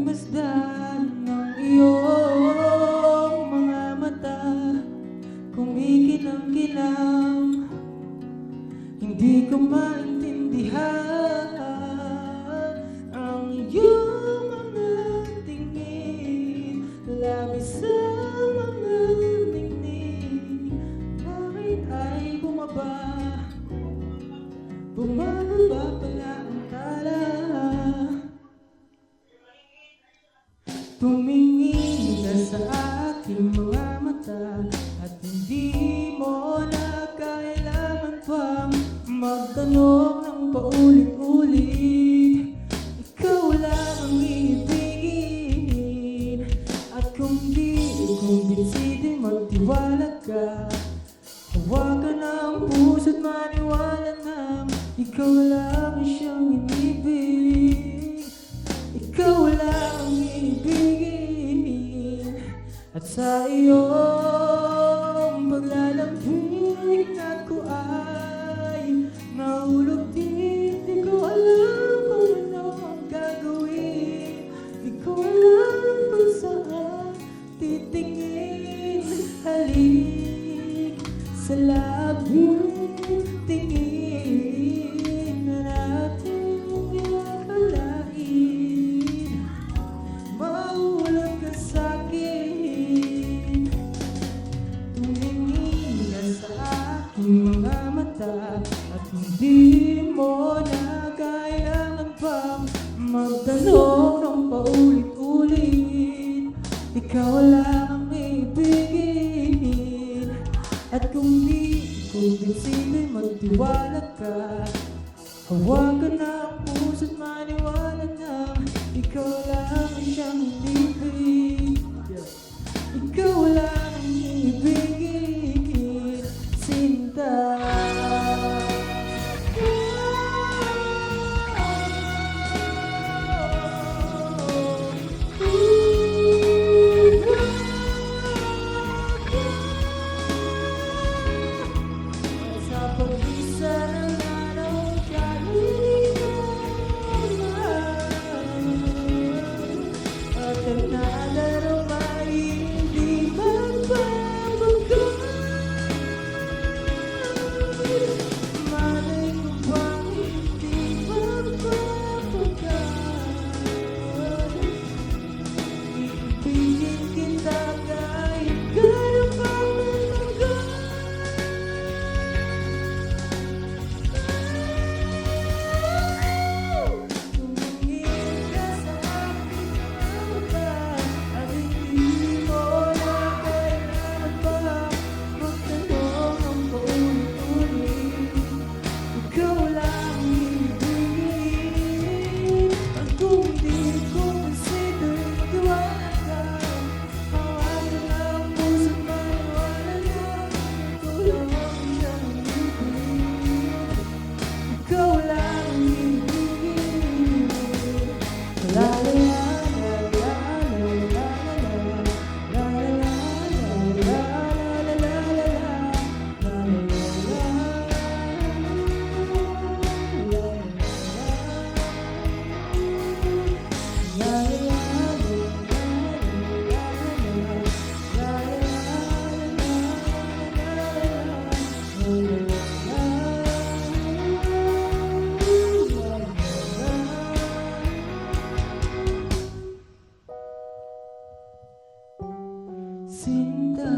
masdan ng iyong mga mata, kumikilam-kilam. Hindi ko maintindihan ang iyong mga tingin, labis sa mga ningning. Bakit ay bumababa pala ang tala? Tumingin ka sa aking mga mata at hindi mo na kailangan pang magtanong ng paulit-ulit. Ikaw lang ang iibigin, at kung di kumbinsitin, magtiwala ka. Hawakan ang puso't maniwala na ikaw lang siyang inibig. Ikaw lang ang ibigin, at sa iyong paglalambing ako ay nahulog din. Di ko alam kung ano ang gagawin, di ko alam kung saan titingin. Halik sa labing tingin na natin akalain, mahulog ka sa'kin. Tumingin ka sa aking mga mata at hindi mo na kailangan pang magtanong ng paulit-ulit. Ikaw lang ang ibigin, at kung di kumbinsitin, magtiwala ka. Hawakan na ang puso't maniwala na ikaw lang siyang ibig. Ikaw lang ang ibigin, Sinta. Sinta.